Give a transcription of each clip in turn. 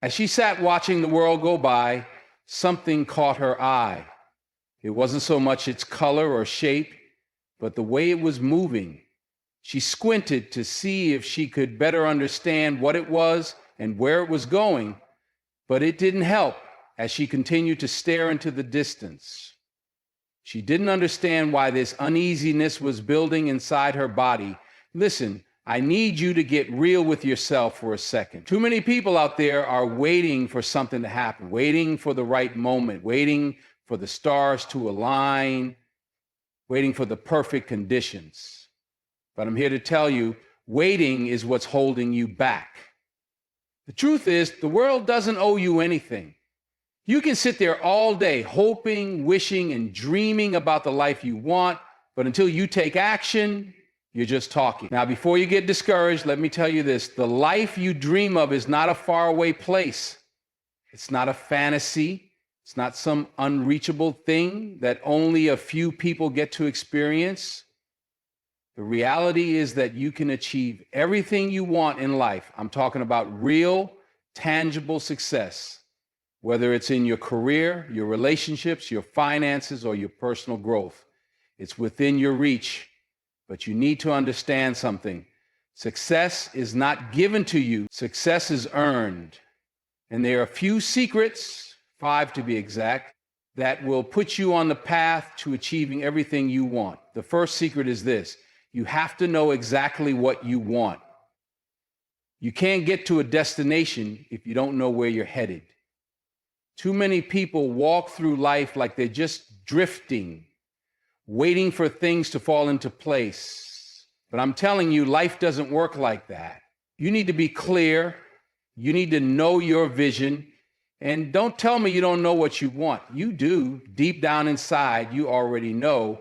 As she sat watching the world go by, something caught her eye. It wasn't so much its color or shape, but the way it was moving. She squinted to see if she could better understand what it was and where it was going, but it didn't help as she continued to stare into the distance. She didn't understand why this uneasiness was building inside her body. Listen, I need you to get real with yourself for a second. Too many people out there are waiting for something to happen, waiting for the right moment, waiting for the stars to align, waiting for the perfect conditions. But I'm here to tell you, waiting is what's holding you back. The truth is, the world doesn't owe you anything. You can sit there all day hoping, wishing, and dreaming about the life you want, but until you take action, you're just talking. Now, before you get discouraged, let me tell you this. The life you dream of is not a faraway place. It's not a fantasy. It's not some unreachable thing that only a few people get to experience. The reality is that you can achieve everything you want in life. I'm talking about real, tangible success, whether it's in your career, your relationships, your finances, or your personal growth. It's within your reach. But you need to understand something. Success is not given to you. Success is earned. And there are a few secrets, 5 to be exact, that will put you on the path to achieving everything you want. The first secret is this. You have to know exactly what you want. You can't get to a destination if you don't know where you're headed. Too many people walk through life like they're just drifting, waiting for things to fall into place. But I'm telling you, life doesn't work like that. You need to be clear. You need to know your vision. And don't tell me you don't know what you want. You do. Deep down inside, you already know.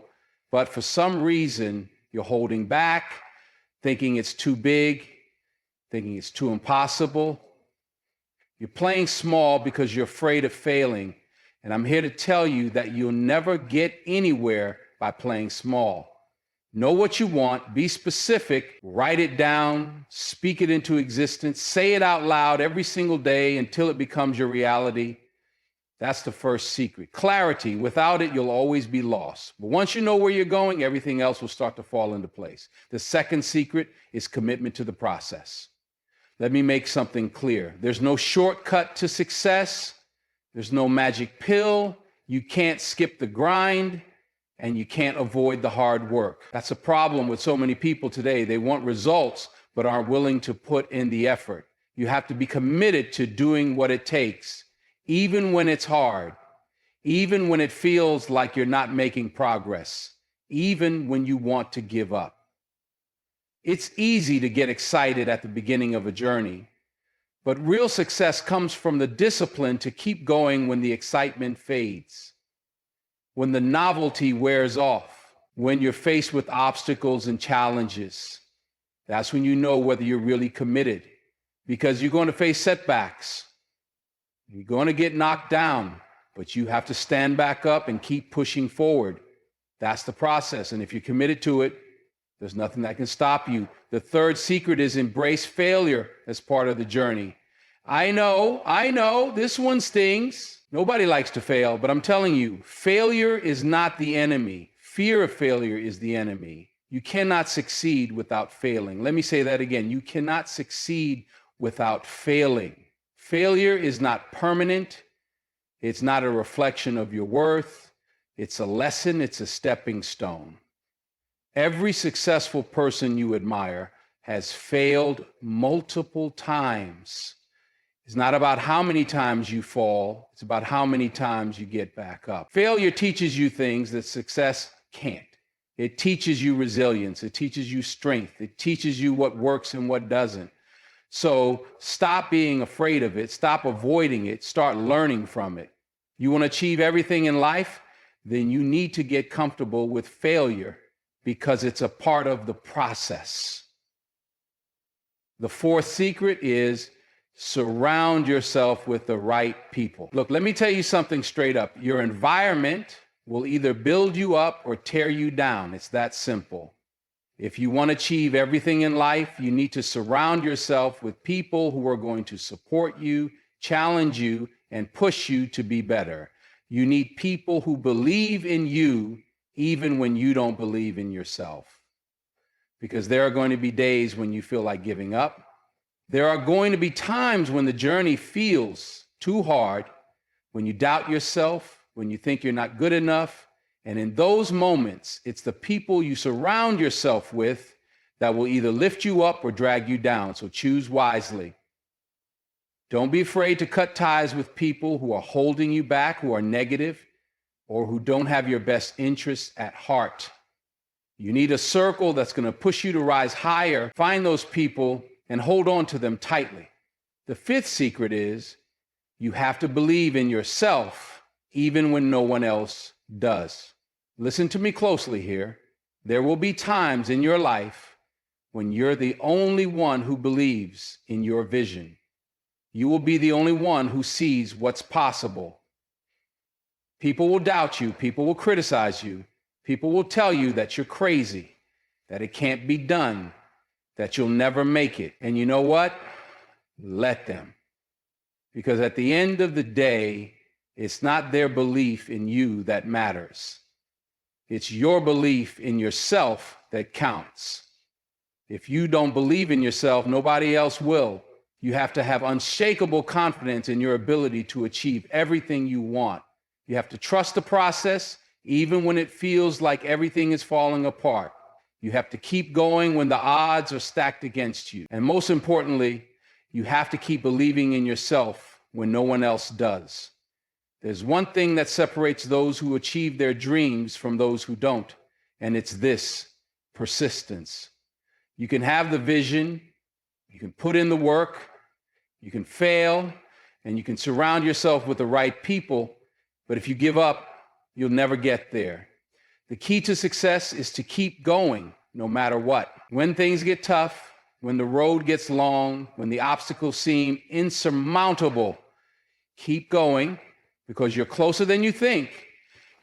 But for some reason, you're holding back, thinking it's too big, thinking it's too impossible. You're playing small because you're afraid of failing. And I'm here to tell you that you'll never get anywhere by playing small. Know what you want, be specific, write it down, speak it into existence, say it out loud every single day until it becomes your reality. That's the first secret. Clarity. Without it, you'll always be lost. But once you know where you're going, everything else will start to fall into place. The second secret is commitment to the process. Let me make something clear. There's no shortcut to success. There's no magic pill. You can't skip the grind. And you can't avoid the hard work. That's a problem with so many people today. They want results, but aren't willing to put in the effort. You have to be committed to doing what it takes, even when it's hard, even when it feels like you're not making progress, even when you want to give up. It's easy to get excited at the beginning of a journey, but real success comes from the discipline to keep going when the excitement fades. When the novelty wears off, when you're faced with obstacles and challenges, that's when you know whether you're really committed, because you're going to face setbacks. You're going to get knocked down, but you have to stand back up and keep pushing forward. That's the process. And if you're committed to it, there's nothing that can stop you. The third secret is embrace failure as part of the journey. I know, this one stings. Nobody likes to fail, but I'm telling you, failure is not the enemy. Fear of failure is the enemy. You cannot succeed without failing. Let me say that again. You cannot succeed without failing. Failure is not permanent. It's not a reflection of your worth. It's a lesson. It's a stepping stone. Every successful person you admire has failed multiple times. It's not about how many times you fall. It's about how many times you get back up. Failure teaches you things that success can't. It teaches you resilience. It teaches you strength. It teaches you what works and what doesn't. So stop being afraid of it. Stop avoiding it. Start learning from it. You want to achieve everything in life? Then you need to get comfortable with failure because it's a part of the process. The fourth secret is surround yourself with the right people. Look, let me tell you something straight up. Your environment will either build you up or tear you down. It's that simple. If you want to achieve everything in life, you need to surround yourself with people who are going to support you, challenge you, and push you to be better. You need people who believe in you even when you don't believe in yourself. Because there are going to be days when you feel like giving up. There are going to be times when the journey feels too hard, when you doubt yourself, when you think you're not good enough. And in those moments, it's the people you surround yourself with that will either lift you up or drag you down. So choose wisely. Don't be afraid to cut ties with people who are holding you back, who are negative, or who don't have your best interests at heart. You need a circle that's going to push you to rise higher. Find those people and hold on to them tightly. The fifth secret is you have to believe in yourself even when no one else does. Listen to me closely here. There will be times in your life when you're the only one who believes in your vision. You will be the only one who sees what's possible. People will doubt you. People will criticize you. People will tell you that you're crazy, that it can't be done, that you'll never make it. And you know what? Let them. Because at the end of the day, it's not their belief in you that matters. It's your belief in yourself that counts. If you don't believe in yourself, nobody else will. You have to have unshakable confidence in your ability to achieve everything you want. You have to trust the process, even when it feels like everything is falling apart. You have to keep going when the odds are stacked against you. And most importantly, you have to keep believing in yourself when no one else does. There's one thing that separates those who achieve their dreams from those who don't, and it's this: persistence. You can have the vision, you can put in the work, you can fail, and you can surround yourself with the right people, but if you give up, you'll never get there. The key to success is to keep going no matter what. When things get tough, when the road gets long, when the obstacles seem insurmountable, keep going, because you're closer than you think.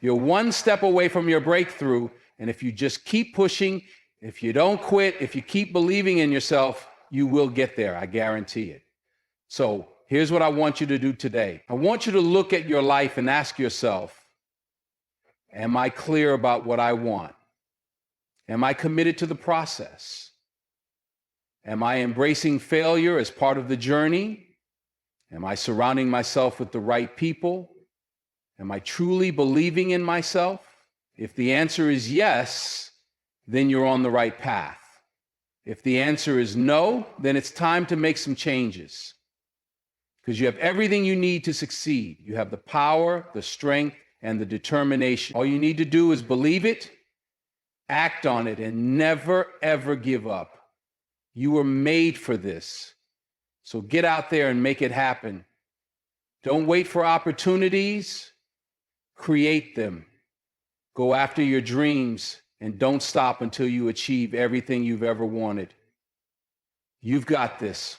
You're one step away from your breakthrough, and if you just keep pushing, if you don't quit, if you keep believing in yourself, you will get there, I guarantee it. So here's what I want you to do today. I want you to look at your life and ask yourself, am I clear about what I want? Am I committed to the process? Am I embracing failure as part of the journey? Am I surrounding myself with the right people? Am I truly believing in myself? If the answer is yes, then you're on the right path. If the answer is no, then it's time to make some changes. Because you have everything you need to succeed. You have the power, the strength, and the determination. All you need to do is believe it, act on it, and never, ever give up. You were made for this. So get out there and make it happen. Don't wait for opportunities. Create them. Go after your dreams, and don't stop until you achieve everything you've ever wanted. You've got this.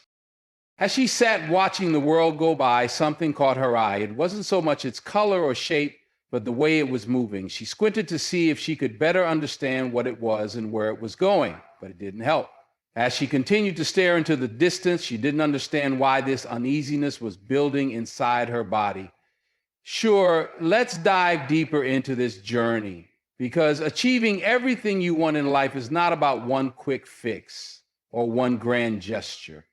As she sat watching the world go by, something caught her eye. It wasn't so much its color or shape, but the way it was moving. She squinted to see if she could better understand what it was and where it was going, but it didn't help. As she continued to stare into the distance, she didn't understand why this uneasiness was building inside her body. Sure, let's dive deeper into this journey, because achieving everything you want in life is not about one quick fix or one grand gesture.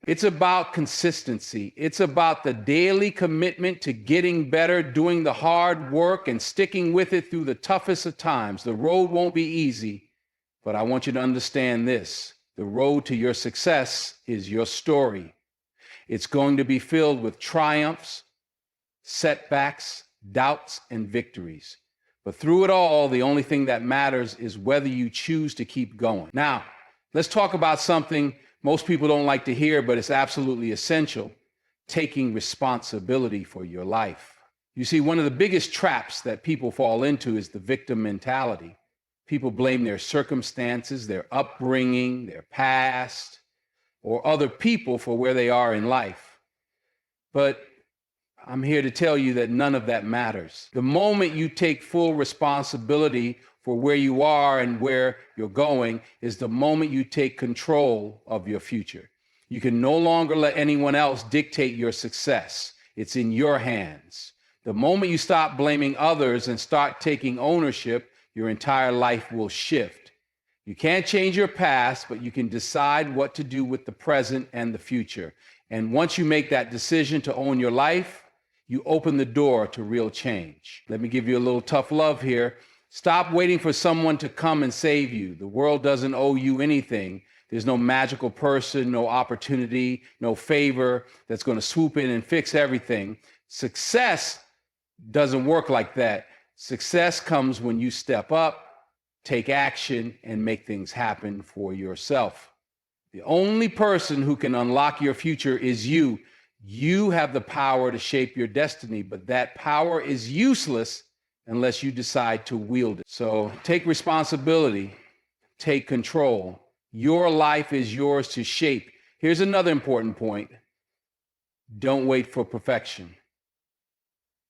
It's about consistency. It's about the daily commitment to getting better, doing the hard work, and sticking with it through the toughest of times. The road won't be easy, but I want you to understand this. The road to your success is your story. It's going to be filled with triumphs, setbacks, doubts, and victories. But through it all, the only thing that matters is whether you choose to keep going. Now, let's talk about something most people don't like to hear, but it's absolutely essential: taking responsibility for your life. You see, one of the biggest traps that people fall into is the victim mentality. People blame their circumstances, their upbringing, their past, or other people for where they are in life. But I'm here to tell you that none of that matters. The moment you take full responsibility for where you are and where you're going is the moment you take control of your future. You can no longer let anyone else dictate your success. It's in your hands. The moment you stop blaming others and start taking ownership, your entire life will shift. You can't change your past, but you can decide what to do with the present and the future. And once you make that decision to own your life, you open the door to real change. Let me give you a little tough love here. Stop waiting for someone to come and save you. The world doesn't owe you anything. There's no magical person, no opportunity, no favor that's going to swoop in and fix everything. Success doesn't work like that. Success comes when you step up, take action, and make things happen for yourself. The only person who can unlock your future is you. You have the power to shape your destiny, but that power is useless unless you decide to wield it. So take responsibility, take control. Your life is yours to shape. Here's another important point. Don't wait for perfection.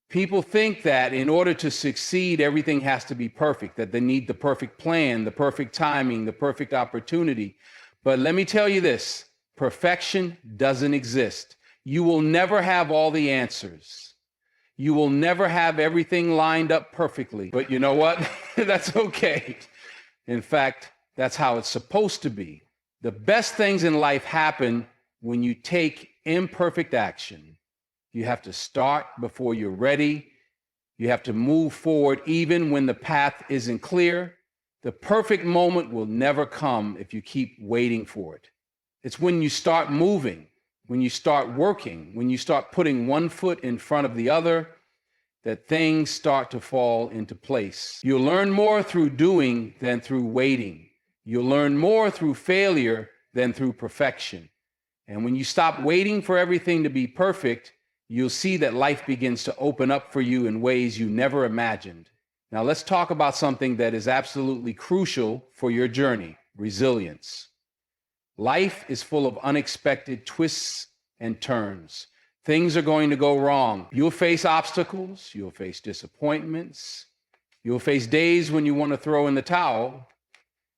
People think that in order to succeed, everything has to be perfect, that they need the perfect plan, the perfect timing, the perfect opportunity. But let me tell you this, perfection doesn't exist. You will never have all the answers. You will never have everything lined up perfectly. But you know what? That's okay. In fact, that's how it's supposed to be. The best things in life happen when you take imperfect action. You have to start before you're ready. You have to move forward even when the path isn't clear. The perfect moment will never come if you keep waiting for it. It's when you start moving, when you start working, when you start putting one foot in front of the other, that things start to fall into place. You'll learn more through doing than through waiting. You'll learn more through failure than through perfection. And when you stop waiting for everything to be perfect, you'll see that life begins to open up for you in ways you never imagined. Now let's talk about something that is absolutely crucial for your journey, resilience. Life is full of unexpected twists and turns. Things are going to go wrong. You'll face obstacles, you'll face disappointments, you'll face days when you want to throw in the towel.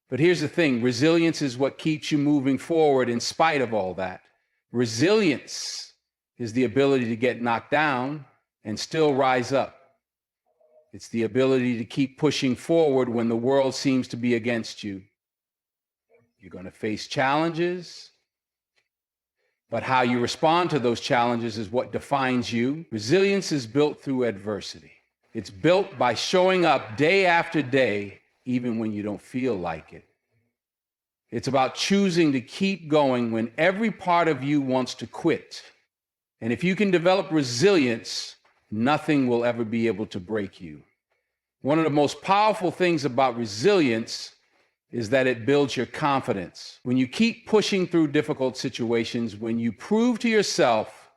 But here's the thing, resilience is what keeps you moving forward in spite of all that. Resilience is the ability to get knocked down and still rise up. It's the ability to keep pushing forward when the world seems to be against you. You're going to face challenges, but how you respond to those challenges is what defines you. Resilience is built through adversity. It's built by showing up day after day, even when you don't feel like it. It's about choosing to keep going when every part of you wants to quit. And if you can develop resilience, nothing will ever be able to break you. One of the most powerful things about resilience is that it builds your confidence. When you keep pushing through difficult situations, when you prove to yourself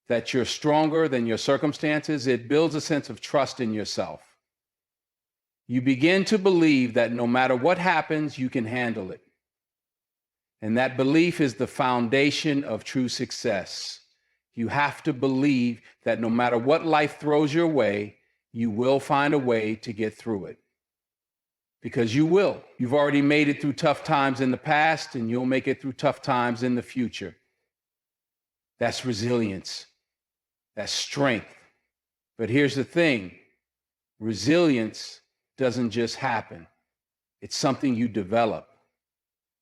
that you're stronger than your circumstances, it builds a sense of trust in yourself. You begin to believe that no matter what happens, you can handle it. And that belief is the foundation of true success. You have to believe that no matter what life throws your way, you will find a way to get through it. Because you will. You've already made it through tough times in the past, and you'll make it through tough times in the future. That's resilience. That's strength. But here's the thing. Resilience doesn't just happen. It's something you develop.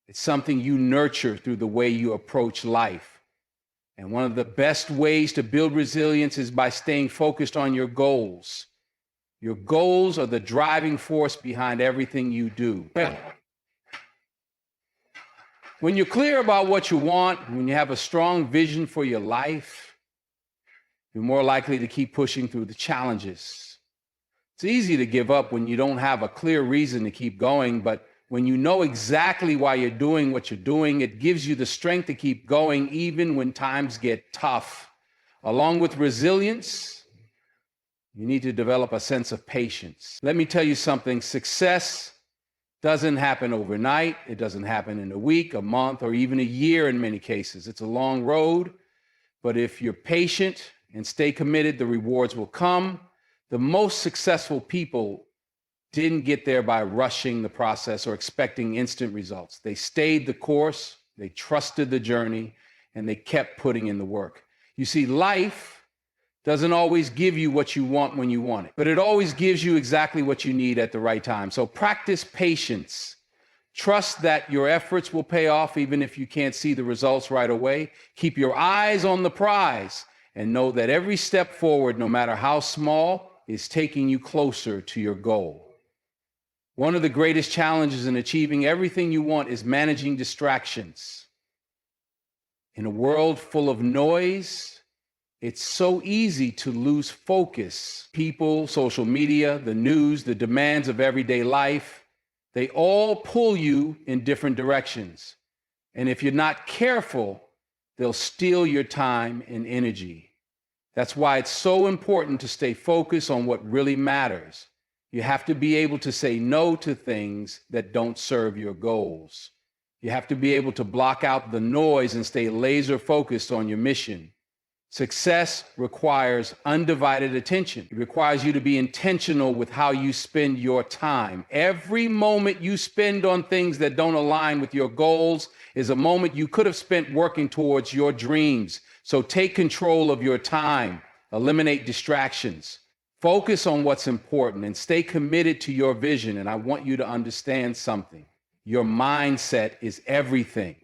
It's something you nurture through the way you approach life. And one of the best ways to build resilience is by staying focused on your goals. Your goals are the driving force behind everything you do. When you're clear about what you want, when you have a strong vision for your life, you're more likely to keep pushing through the challenges. It's easy to give up when you don't have a clear reason to keep going, but when you know exactly why you're doing what you're doing, it gives you the strength to keep going even when times get tough. Along with resilience, you need to develop a sense of patience. Let me tell you something, success doesn't happen overnight. It doesn't happen in a week, a month, or even a year in many cases. It's a long road, but if you're patient and stay committed, the rewards will come. The most successful people didn't get there by rushing the process or expecting instant results. They stayed the course, they trusted the journey, and they kept putting in the work. You see, life doesn't always give you what you want when you want it, but it always gives you exactly what you need at the right time. So practice patience. Trust that your efforts will pay off even if you can't see the results right away. Keep your eyes on the prize and know that every step forward, no matter how small, is taking you closer to your goal. One of the greatest challenges in achieving everything you want is managing distractions. In a world full of noise, it's so easy to lose focus. People, social media, the news, the demands of everyday life, they all pull you in different directions. And if you're not careful, they'll steal your time and energy. That's why it's so important to stay focused on what really matters. You have to be able to say no to things that don't serve your goals. You have to be able to block out the noise and stay laser focused on your mission. Success requires undivided attention. It requires you to be intentional with how you spend your time. Every moment you spend on things that don't align with your goals is a moment you could have spent working towards your dreams. So take control of your time. Eliminate distractions. Focus on what's important and stay committed to your vision. And I want you to understand something. Your mindset is everything.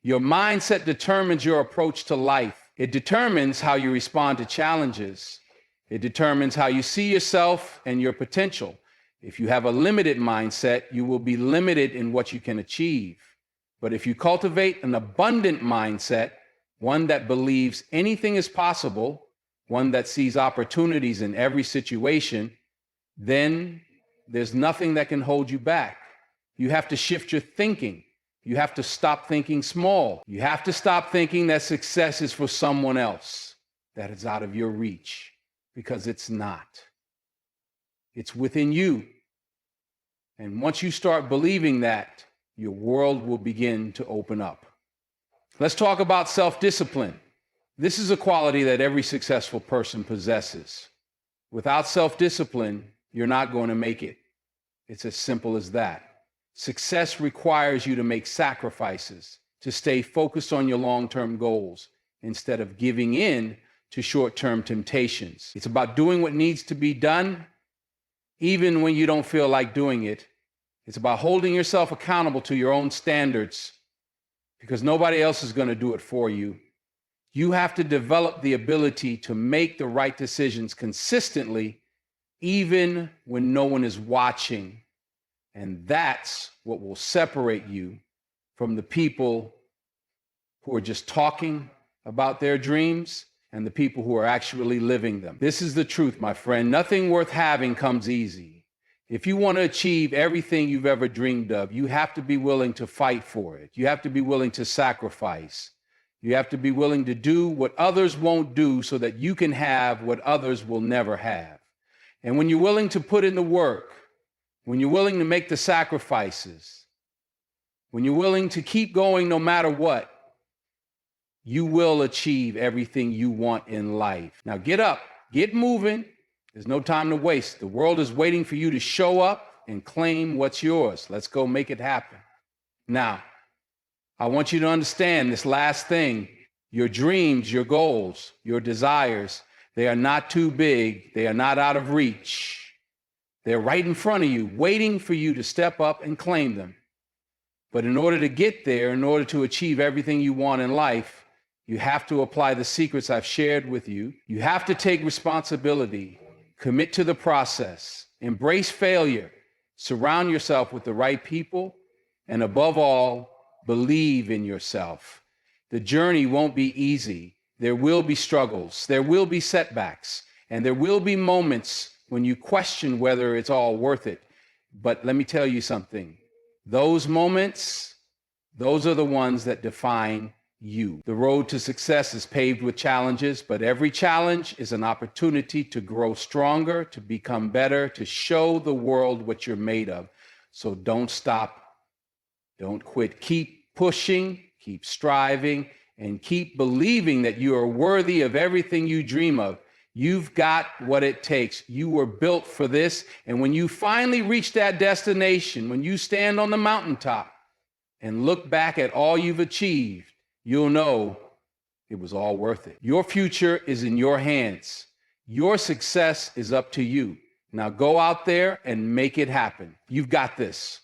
Your mindset determines your approach to life. It determines how you respond to challenges. It determines how you see yourself and your potential. If you have a limited mindset, you will be limited in what you can achieve. But if you cultivate an abundant mindset, one that believes anything is possible, one that sees opportunities in every situation, then there's nothing that can hold you back. You have to shift your thinking. You have to stop thinking small. You have to stop thinking that success is for someone else, that it's out of your reach, because it's not. It's within you. And once you start believing that, your world will begin to open up. Let's talk about self-discipline. This is a quality that every successful person possesses. Without self-discipline, you're not going to make it. It's as simple as that. Success requires you to make sacrifices, to stay focused on your long-term goals instead of giving in to short-term temptations. It's about doing what needs to be done, even when you don't feel like doing it. It's about holding yourself accountable to your own standards, because nobody else is going to do it for you. You have to develop the ability to make the right decisions consistently, even when no one is watching. And that's what will separate you from the people who are just talking about their dreams and the people who are actually living them. This is the truth, my friend. Nothing worth having comes easy. If you want to achieve everything you've ever dreamed of, you have to be willing to fight for it. You have to be willing to sacrifice. You have to be willing to do what others won't do so that you can have what others will never have. And when you're willing to put in the work, when you're willing to make the sacrifices, when you're willing to keep going no matter what, you will achieve everything you want in life. Now get up, get moving. There's no time to waste. The world is waiting for you to show up and claim what's yours. Let's go make it happen. Now, I want you to understand this last thing. Your dreams, your goals, your desires, they are not too big. They are not out of reach. They're right in front of you, waiting for you to step up and claim them. But in order to get there, in order to achieve everything you want in life, you have to apply the secrets I've shared with you. You have to take responsibility, commit to the process, embrace failure, surround yourself with the right people, and above all, believe in yourself. The journey won't be easy. There will be struggles, there will be setbacks, and there will be moments when you question whether it's all worth it. But let me tell you something. Those moments, those are the ones that define you. The road to success is paved with challenges, but every challenge is an opportunity to grow stronger, to become better, to show the world what you're made of. So don't stop. Don't quit. Keep pushing, keep striving, and keep believing that you are worthy of everything you dream of. You've got what it takes. You were built for this. And when you finally reach that destination, when you stand on the mountaintop and look back at all you've achieved, you'll know It was all worth it. Your future is in your hands. Your success is up to you. Now go out there and make it happen. You've got this.